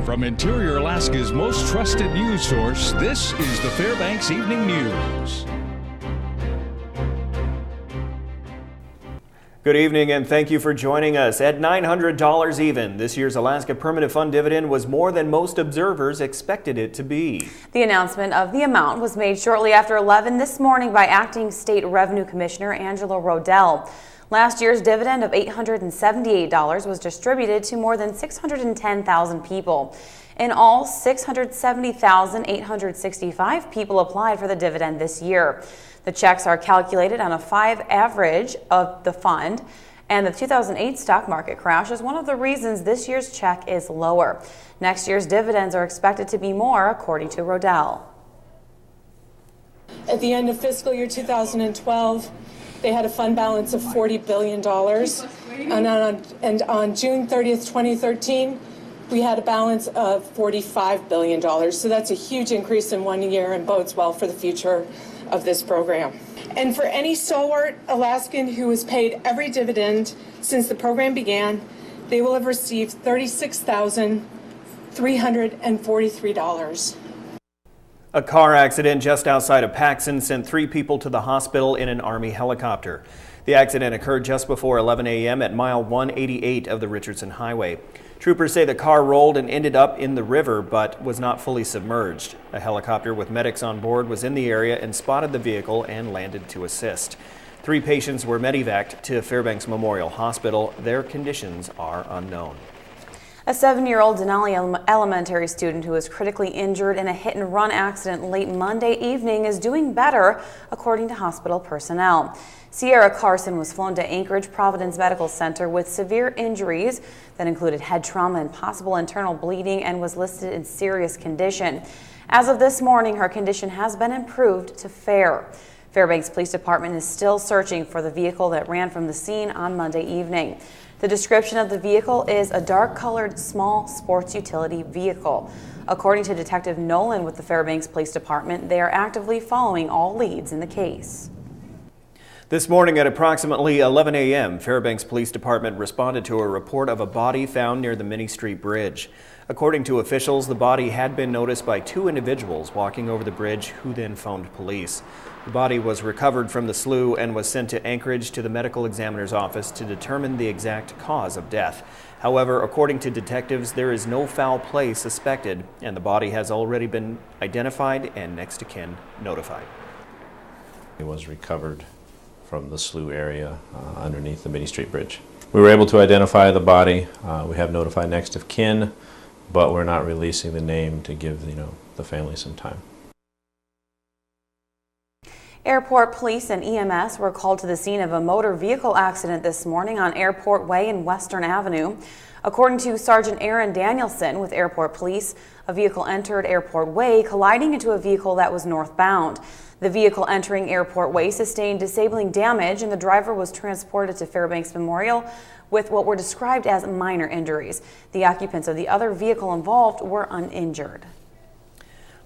From Interior Alaska's most trusted news source, this is the Fbx Evening News. Good evening and thank you for joining us. At $900 even, this year's Alaska Permanent Fund dividend was more than most observers expected it to be. The announcement of the amount was made shortly after 11 this morning by Acting State Revenue Commissioner Angela Rodell. Last year's dividend of $878 was distributed to more than 610,000 people. In all, 670,865 people applied for the dividend this year. The checks are calculated on a 5 average of the fund, and the 2008 stock market crash is one of the reasons this year's check is lower. Next year's dividends are expected to be more, according to Rodell. At the end of fiscal year 2012, they had a fund balance of $40 billion. And on June 30th, 2013, we had a balance of $45 billion. So that's a huge increase in 1 year and bodes well for the future of this program. And for any stalwart Alaskan who has paid every dividend since the program began, they will have received $36,343. A car accident just outside of Paxson sent 3 people to the hospital in an Army helicopter. The accident occurred just before 11 a.m. at mile 188 of the Richardson Highway. Troopers say the car rolled and ended up in the river but was not fully submerged. A helicopter with medics on board was in the area and spotted the vehicle and landed to assist. 3 patients were medevaced to Fairbanks Memorial Hospital. Their conditions are unknown. A 7-year-old Denali Elementary student who was critically injured in a hit-and-run accident late Monday evening is doing better, according to hospital personnel. Sierra Carson was flown to Anchorage Providence Medical Center with severe injuries that included head trauma and possible internal bleeding and was listed in serious condition. As of this morning, her condition has been improved to fair. Fairbanks Police Department is still searching for the vehicle that ran from the scene on Monday evening. The description of the vehicle is a dark-colored small sports utility vehicle. According to Detective Nolan with the Fairbanks Police Department, they are actively following all leads in the case. This morning at approximately 11 a.m., Fairbanks Police Department responded to a report of a body found near the Minnie Street Bridge. According to officials, the body had been noticed by 2 individuals walking over the bridge who then phoned police. The body was recovered from the slough and was sent to Anchorage to the medical examiner's office to determine the exact cause of death. However, according to detectives, there is no foul play suspected, and the body has already been identified and next of kin notified. It was recovered from the slough area underneath the Minnie Street Bridge. We were able to identify the body. We have notified next of kin, but we're not releasing the name to give the family some time. Airport police and EMS were called to the scene of a motor vehicle accident this morning on Airport Way and Western Avenue. According to Sergeant Aaron Danielson with Airport Police, a vehicle entered Airport Way, colliding into a vehicle that was northbound. The vehicle entering Airport Way sustained disabling damage, and the driver was transported to Fairbanks Memorial with what were described as minor injuries. The occupants of the other vehicle involved were uninjured.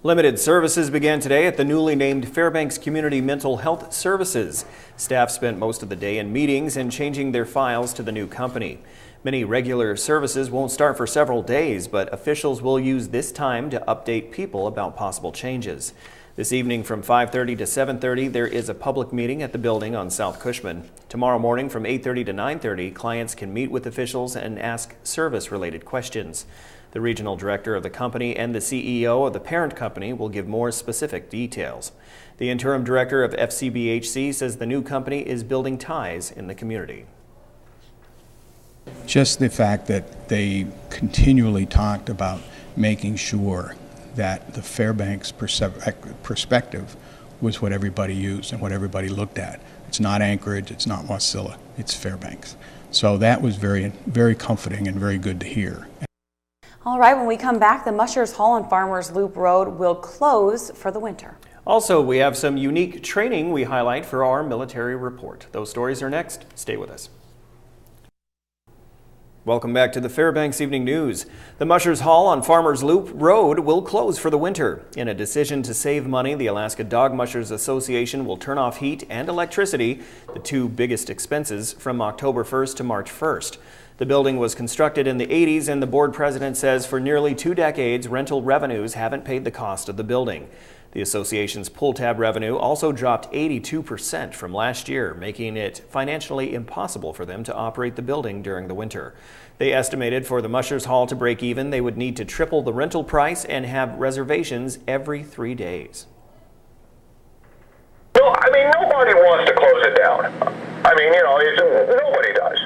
Limited services began today at the newly named Fairbanks Community Mental Health Services. Staff spent most of the day in meetings and changing their files to the new company. Many regular services won't start for several days, but officials will use this time to update people about possible changes. This evening from 5:30 to 7:30, there is a public meeting at the building on South Cushman. Tomorrow morning from 8:30 to 9:30, clients can meet with officials and ask service-related questions. The regional director of the company and the CEO of the parent company will give more specific details. The interim director of FCBHC says the new company is building ties in the community. Just the fact that they continually talked about making sure that the Fairbanks perspective was what everybody used and what everybody looked at. It's not Anchorage, it's not Wasilla, it's Fairbanks. So that was very, very comforting and very good to hear. All right, when we come back, the Mushers Hall and Farmers Loop Road will close for the winter. Also, we have some unique training we highlight for our military report. Those stories are next. Stay with us. Welcome back to the Fbx Evening News. The Mushers Hall on Farmers Loop Road will close for the winter. In a decision to save money, the Alaska Dog Mushers Association will turn off heat and electricity, the two biggest expenses, from October 1st to March 1st. The building was constructed in the 80s, and the board president says for nearly 2 decades, rental revenues haven't paid the cost of the building. The association's pull tab revenue also dropped 82% from last year, making it financially impossible for them to operate the building during the winter. They estimated for the Mushers Hall to break even, they would need to triple the rental price and have reservations every 3 days. No, nobody wants to close it down. Nobody does.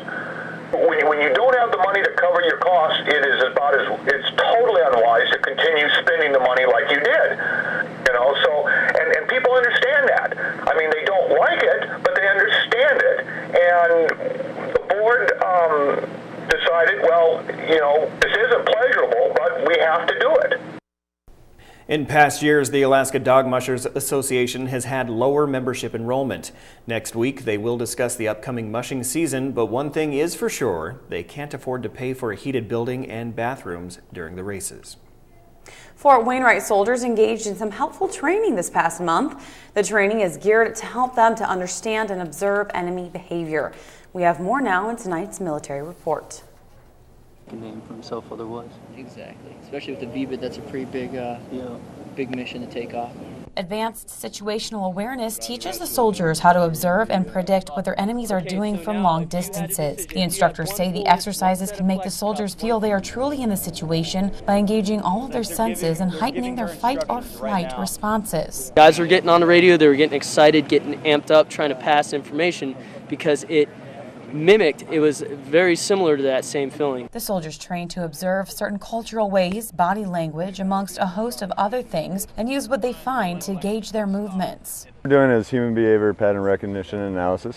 When you don't have the money to cover your costs, it's totally unwise to continue spending the money like you did. And people understand that. They don't like it, but they understand it. And the board decided, this isn't pleasurable, but we have to do it. In past years, the Alaska Dog Mushers Association has had lower membership enrollment. Next week, they will discuss the upcoming mushing season, but one thing is for sure, they can't afford to pay for a heated building and bathrooms during the races. Fort Wainwright soldiers engaged in some helpful training this past month. The training is geared to help them to understand and observe enemy behavior. We have more now in tonight's military report. Name for himself otherwise. Exactly, especially with the VBID, that's a pretty big mission to take off. Advanced situational awareness teaches the soldiers how to observe and predict what their enemies are doing from long distances. The instructors say the exercises can make the soldiers feel they are truly in the situation by engaging all of their senses and heightening their fight or flight responses. Guys were getting on the radio, they were getting excited, getting amped up, trying to pass information because it was very similar to that same feeling. The soldiers trained to observe certain cultural ways, body language, amongst a host of other things, and use what they find to gauge their movements. What we're doing is human behavior pattern recognition and analysis,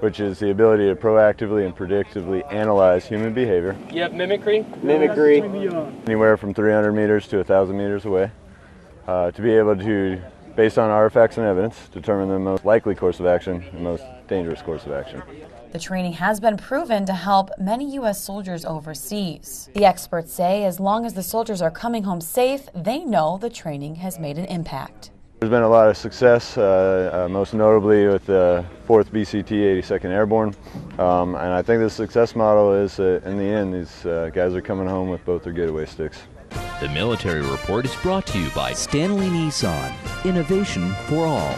which is the ability to proactively and predictively analyze human behavior. You have mimicry? Mimicry. Anywhere from 300 meters to 1,000 meters away, to be able to, based on artifacts and evidence, determine the most likely course of action and most dangerous course of action. The training has been proven to help many U.S. soldiers overseas. The experts say as long as the soldiers are coming home safe, they know the training has made an impact. There's been a lot of success, most notably with the 4th BCT 82nd Airborne, and I think the success model is in the end, these guys are coming home with both their getaway sticks. The Military Report is brought to you by Stanley Nissan. Innovation for all.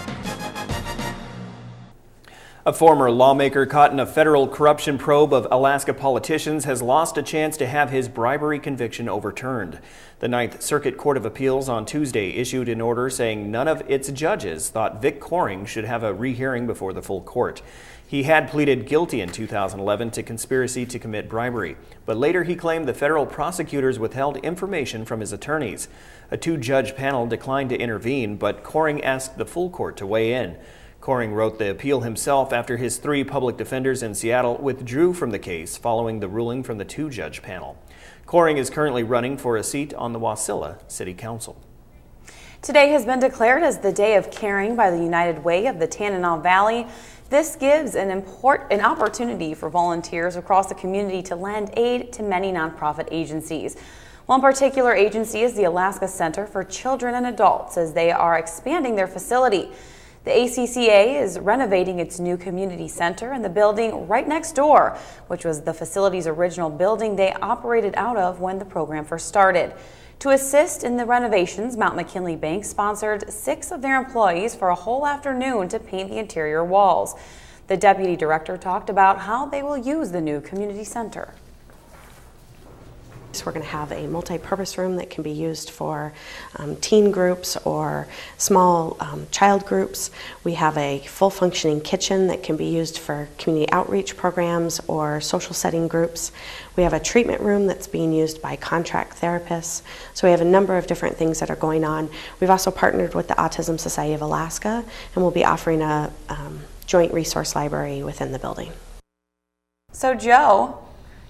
A former lawmaker caught in a federal corruption probe of Alaska politicians has lost a chance to have his bribery conviction overturned. The Ninth Circuit Court of Appeals on Tuesday issued an order saying none of its judges thought Vic Coring should have a rehearing before the full court. He had pleaded guilty in 2011 to conspiracy to commit bribery, but later he claimed the federal prosecutors withheld information from his attorneys. A 2-judge panel declined to intervene, but Coring asked the full court to weigh in. Coring wrote the appeal himself after his 3 public defenders in Seattle withdrew from the case following the ruling from the 2-judge panel. Coring is currently running for a seat on the Wasilla City Council. Today has been declared as the Day of Caring by the United Way of the Tanana Valley. This gives an opportunity for volunteers across the community to lend aid to many nonprofit agencies. One particular agency is the Alaska Center for Children and Adults, as they are expanding their facility. The ACCA is renovating its new community center in the building right next door, which was the facility's original building they operated out of when the program first started. To assist in the renovations, Mount McKinley Bank sponsored 6 of their employees for a whole afternoon to paint the interior walls. The deputy director talked about how they will use the new community center. So we're going to have a multi-purpose room that can be used for teen groups or small child groups. We have a full functioning kitchen that can be used for community outreach programs or social setting groups. We have a treatment room that's being used by contract therapists. So we have a number of different things that are going on. We've also partnered with the Autism Society of Alaska, and we'll be offering a joint resource library within the building. So Joe,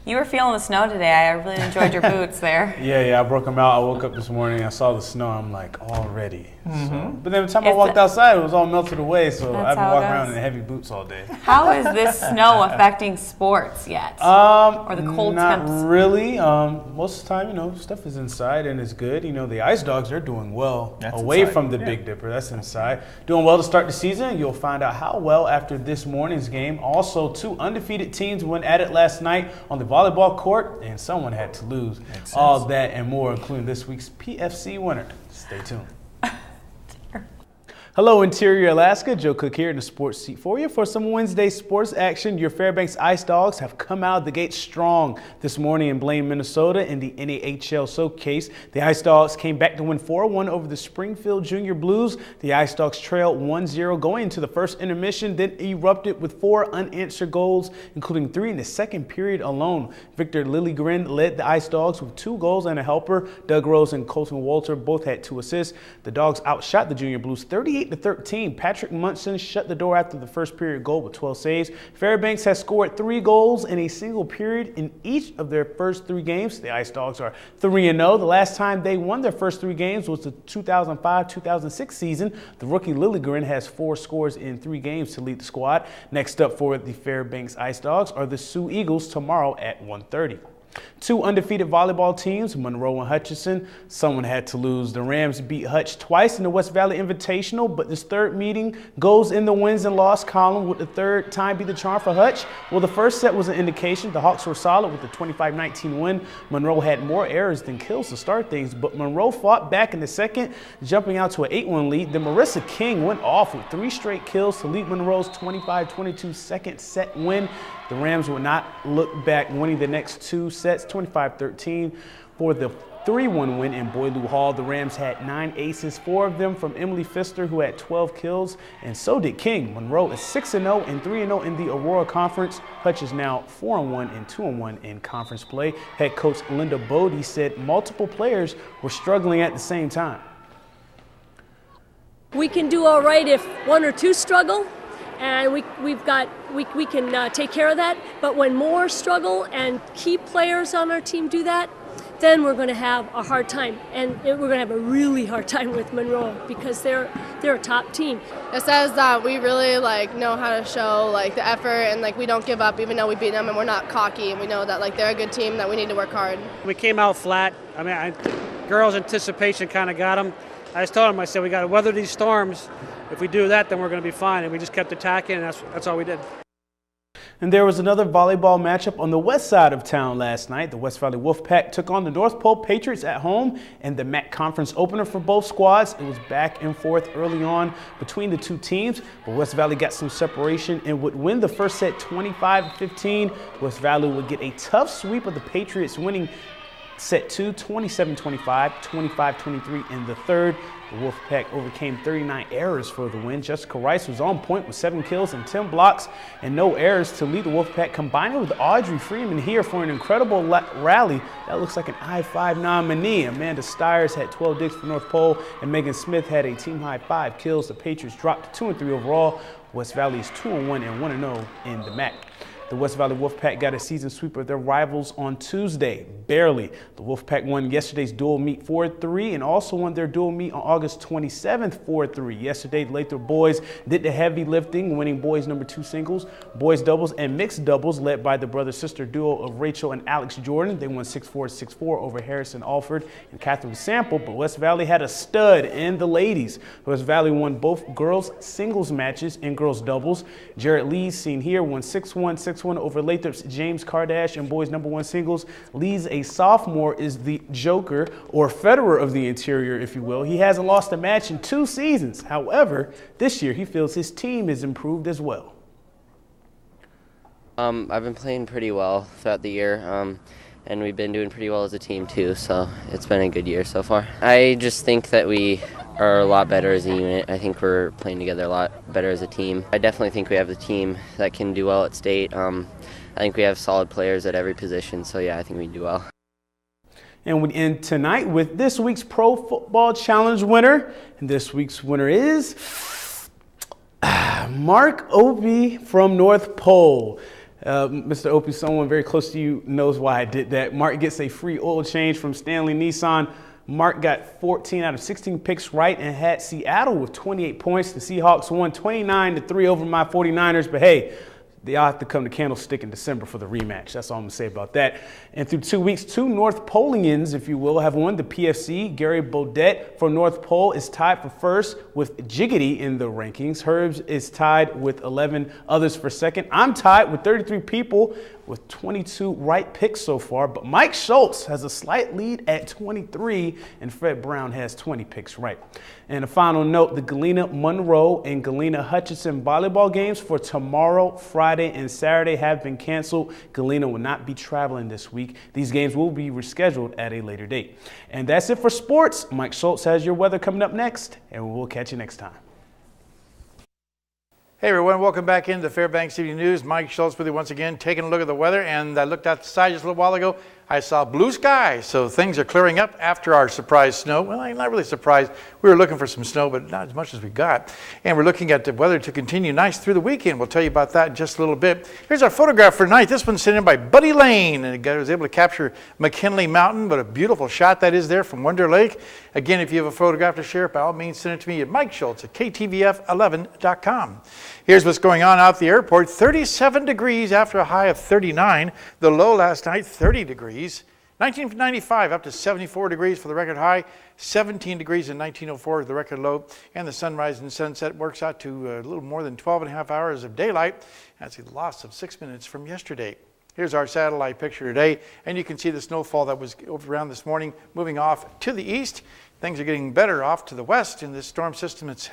You were feeling the snow today. I really enjoyed your boots there. Yeah, I broke them out. I woke up this morning, I saw the snow. I'm like, already. So, but then the time I walked outside, it was all melted away. So I've been walking around in heavy boots all day. How is this snow affecting sports yet? Or the cold temps? Not really. Most of the time, stuff is inside and it's good. The Ice Dogs, they're doing well away from the Big Dipper. That's inside. Doing well to start the season. You'll find out how well after this morning's game. Also, 2 undefeated teams went at it last night on the volleyball court, and someone had to lose. All that and more, including this week's PFC winner. Stay tuned. Hello, Interior Alaska. Joe Cook here in the sports seat for you. For some Wednesday sports action, your Fairbanks Ice Dogs have come out of the gate strong this morning in Blaine, Minnesota in the NAHL Showcase. The Ice Dogs came back to win 4-1 over the Springfield Junior Blues. The Ice Dogs trailed 1-0 going into the first intermission, then erupted with 4 unanswered goals, including 3 in the second period alone. Victor Lilligren led the Ice Dogs with 2 goals and a helper. Doug Rose and Colton Walter both had 2 assists. The Dogs outshot the Junior Blues 38-13. Patrick Munson shut the door after the first period goal with 12 saves. Fairbanks has scored 3 goals in a single period in each of their first 3 games. The Ice Dogs are 3-0. The last time they won their first 3 games was the 2005-2006 season. The rookie Lilligren has 4 scores in 3 games to lead the squad. Next up for the Fairbanks Ice Dogs are the Sioux Eagles tomorrow at 1:30. 2 undefeated volleyball teams, Monroe and Hutchinson. Someone had to lose. The Rams beat Hutch twice in the West Valley Invitational, but this third meeting goes in the wins and loss column. Would the third time be the charm for Hutch? Well, the first set was an indication. The Hawks were solid with the 25-19 win. Monroe had more errors than kills to start things, but Monroe fought back in the second, jumping out to an 8-1 lead. Then Marissa King went off with 3 straight kills to lead Monroe's 25-22 second set win. The Rams would not look back, winning the next 2 sets, 25-13 for the 3-1 win in Boileau Hall. The Rams had 9 aces, 4 of them from Emily Pfister, who had 12 kills, and so did King. Monroe is 6-0 and 3-0 in the Aurora Conference. Hutch is now 4-1 and 2-1 in conference play. Head coach Linda Bodie said multiple players were struggling at the same time. We can do all right if 1 or 2 struggle. And we can take care of that. But when more struggle and key players on our team do that, then we're going to have a hard time. And we're going to have a really hard time with Monroe because they're a top team. It says that we really know how to show the effort and we don't give up even though we beat them, and we're not cocky, and we know that they're a good team, that we need to work hard. We came out flat. Girls' anticipation kind of got them. I just told them, I said, we got to weather these storms. If we do that, then we're going to be fine. And we just kept attacking, and that's all we did. And there was another volleyball matchup on the west side of town last night. The West Valley Wolfpack took on the North Pole Patriots at home in the MAC Conference opener for both squads. It was back and forth early on between the 2 teams, but West Valley got some separation and would win the first set 25-15. West Valley would get a tough sweep of the Patriots, winning set 2, 27-25, 25-23 in the third. The Wolfpack overcame 39 errors for the win. Jessica Rice was on point with 7 kills and 10 blocks and no errors to lead the Wolfpack, combining with Audrey Freeman here for an incredible rally. That looks like an I-5 nominee. Amanda Stiers had 12 digs for North Pole, and Megan Smith had a team-high 5 kills. The Patriots dropped to 2-3 overall. West Valley is 2-1 and 1-0 in the MAC. The West Valley Wolfpack got a season sweep of their rivals on Tuesday, barely. The Wolfpack won yesterday's dual meet 4-3 and also won their dual meet on August 27th 4-3. Yesterday, the Lathrop boys did the heavy lifting, winning boys number 2 singles, boys doubles, and mixed doubles, led by the brother-sister duo of Rachel and Alex Jordan. They won 6-4, 6-4 over Harrison Alford and Catherine Sample, but West Valley had a stud in the ladies. West Valley won both girls singles matches and girls doubles. Jarrett Lee, seen here, won 6-1, 6-1 over Lathrop's James Kardash in boys number 1 singles. Lee's a sophomore, is the Joker or Federer of the interior, if you will. He hasn't lost a match in 2 seasons. However, this year he feels his team has improved as well. I've been playing pretty well throughout the year, and we've been doing pretty well as a team too, so it's been a good year so far. I just think that we are a lot better as a unit. I think we're playing together a lot better as a team. I definitely think we have a team that can do well at state. I think we have solid players at every position, so yeah, I think we do well. And we end tonight with this week's Pro Football Challenge winner. And this week's winner is Mark Opie from North Pole. Mr. Opie, someone very close to you knows why I did that. Mark gets a free oil change from Stanley Nissan. Mark got 14 out of 16 picks right and had Seattle with 28 points. The Seahawks won 29-3 over my 49ers, but hey, they all have to come to Candlestick in December for the rematch. That's all I'm going to say about that. And through 2 weeks, 2 North Polians, if you will, have won the PFC. Gary Bodette for North Pole is tied for first with Jiggity in the rankings. Herbs is tied with 11 others for second. I'm tied with 33 people with 22 right picks so far. But Mike Schultz has a slight lead at 23, and Fred Brown has 20 picks right. And a final note, the Galena Monroe and Galena Hutchinson volleyball games for tomorrow, Friday, and Saturday have been canceled. Galena will not be traveling this week. These games will be rescheduled at a later date. And that's it for sports. Mike Schultz has your weather coming up next, and we'll catch you next time. Hey everyone, welcome back into the Fbx Evening News. Mike Schultz with you once again, taking a look at the weather, and I looked outside just a little while ago. I saw blue skies, so things are clearing up after our surprise snow. Well, I'm not really surprised. We were looking for some snow, but not as much as we got. And we're looking at the weather to continue nice through the weekend. We'll tell you about that in just a little bit. Here's our photograph for tonight. This one's sent in by Buddy Lane, and the guy was able to capture McKinley Mountain, but a beautiful shot that is there from Wonder Lake. Again, if you have a photograph to share, by all means, send it to me at Mike Schultz at KTVF11.com. Here's what's going on out at the airport. 37 degrees after a high of 39. The low last night, 30 degrees. 1995 up to 74 degrees for the record high. 17 degrees in 1904 the record low. And the sunrise and sunset works out to a little more than 12 and a half hours of daylight. That's a loss of 6 minutes from yesterday. Here's our satellite picture today, and you can see the snowfall that was around this morning moving off to the east. Things are getting better off to the west in this storm system. It's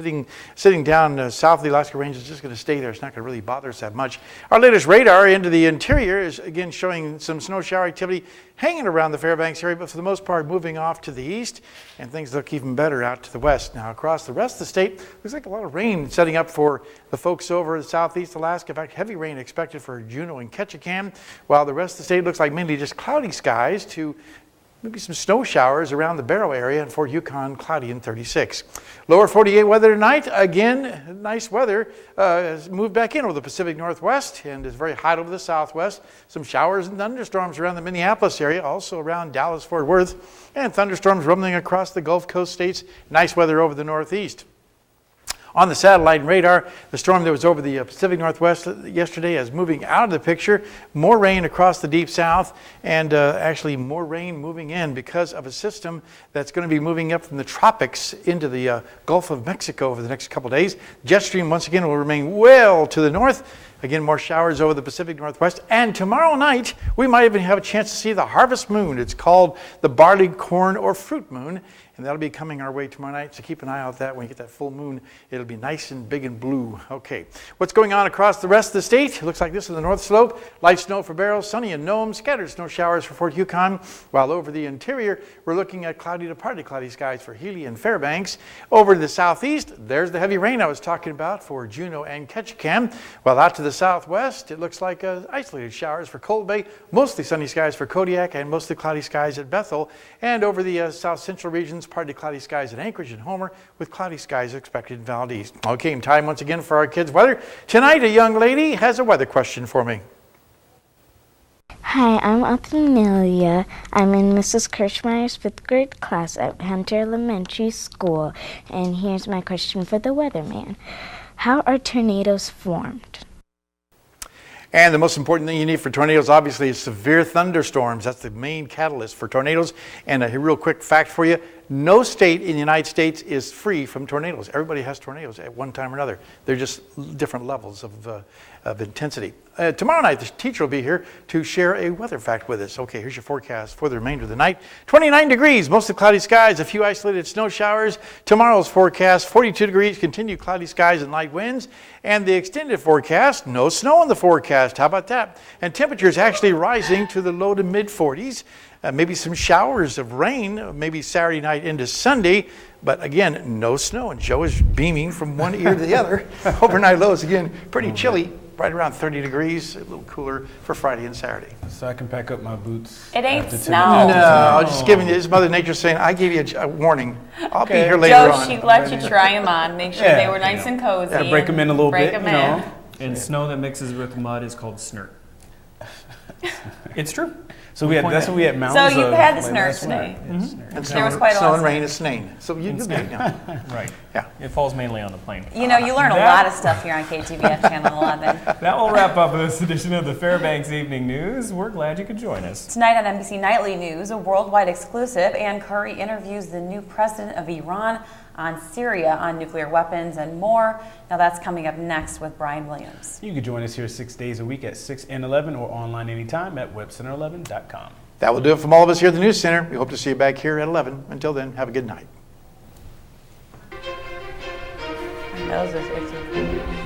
sitting down south of the Alaska Range. It's just going to stay there. It's not going to really bother us that much. Our latest radar into the interior is again showing some snow shower activity hanging around the Fairbanks area, but for the most part moving off to the east, and things look even better out to the west. Now across the rest of the state, looks like a lot of rain setting up for the folks over in southeast Alaska. In fact, heavy rain expected for Juneau and Ketchikan, while the rest of the state looks like mainly just cloudy skies to maybe some snow showers around the Barrow area, and Fort Yukon, cloudy and 36. Lower 48 weather tonight. Again, nice weather has moved back in over the Pacific Northwest and is very hot over the southwest. Some showers and thunderstorms around the Minneapolis area, also around Dallas, Fort Worth, and thunderstorms rumbling across the Gulf Coast states. Nice weather over the northeast. On the satellite and radar, the storm that was over the Pacific Northwest yesterday is moving out of the picture. More rain across the deep south, and actually more rain moving in because of a system that's going to be moving up from the tropics into the Gulf of Mexico over the next couple days. Jet stream once again will remain well to the north. Again, more showers over the Pacific Northwest. And tomorrow night, we might even have a chance to see the harvest moon. It's called the barley, corn, or fruit moon. And that'll be coming our way tomorrow night, so keep an eye out that when you get that full moon. It'll be nice and big and blue. Okay, what's going on across the rest of the state? It looks like this is the north slope. Light snow for Barrow, sunny in Nome, scattered snow showers for Fort Yukon. While over the interior, we're looking at cloudy to partly cloudy skies for Healy and Fairbanks. Over to the southeast, there's the heavy rain I was talking about for Juneau and Ketchikan. While out to the southwest, it looks like isolated showers for Cold Bay, mostly sunny skies for Kodiak, and mostly cloudy skies at Bethel. And over the south central regions, partly cloudy skies at Anchorage and Homer, with cloudy skies expected in Valdez. Okay, time once again for our kids' weather. Tonight, a young lady has a weather question for me. Hi, I'm Amelia. I'm in Mrs. Kirschmeyer's 5th grade class at Hunter Elementary School, and here's my question for the weatherman. How are tornadoes formed? And the most important thing you need for tornadoes, obviously, is severe thunderstorms. That's the main catalyst for tornadoes. And a real quick fact for you, no state in the United States is free from tornadoes. Everybody has tornadoes at one time or another. They're just different levels of intensity. Tomorrow night, the teacher will be here to share a weather fact with us. Okay, here's your forecast for the remainder of the night. 29 degrees, mostly cloudy skies, a few isolated snow showers. Tomorrow's forecast, 42 degrees, continued cloudy skies and light winds. And the extended forecast, no snow in the forecast. How about that? And temperatures actually rising to the low to mid 40s. Maybe some showers of rain, maybe Saturday night into Sunday, but again, no snow. And Joe is beaming from one ear to the other. Overnight lows, again, pretty chilly, right around 30 degrees, a little cooler for Friday and Saturday. So I can pack up my boots. It ain't snow. No, I'm just giving you, this Mother Nature saying, I gave you a warning. I'll be here later on. Joe, she let you try them on, make sure they were nice and cozy. Yeah, break them in a little bit, Break them in. And snow that mixes with mud is called snert. It's true. So that's what we had mountains. So you of had the late snare last today. night. And There was quite a lot snow of and rain snow. is snane. So you do great now. Right. Yeah. It falls mainly on the plane. You know, you learn a lot of stuff here on KTVF Channel 11. That will wrap up this edition of the Fairbanks Evening News. We're glad you could join us. Tonight on NBC Nightly News, a worldwide exclusive, Ann Curry interviews the new president of Iran on Syria on nuclear weapons and more. Now that's coming up next with Brian Williams. You can join us here 6 days a week at 6 and 11 or online anytime at webcenter11.com. That will do it from all of us here at the News Center. We hope to see you back here at 11. Until then, have a good night. My nose is itchy.